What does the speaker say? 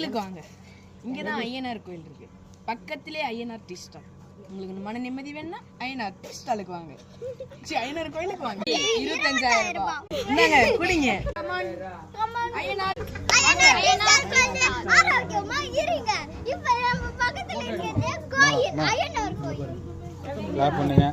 கோயிலுக்கு வாங்க. இங்கதான் ஐயனார் கோயில் இருக்கு. பக்கத்திலே ஐயனார் டீ ஸ்டால். உங்களுக்கு மன நிம்மதி வேணா ஐயனார் டீ ஸ்டாலுக்கு வாங்க. ஐயனார் கோயிலுக்கு வாங்க. 25,000 ரூபாய். இந்தாங்க குடிங்க. ஐயனார் ஆரோக்கியமா இருங்க. இப்ப நம்ம பக்கத்துல இருக்கிறது கோயில் ஐயனார் கோயில். பண்ணுங்க.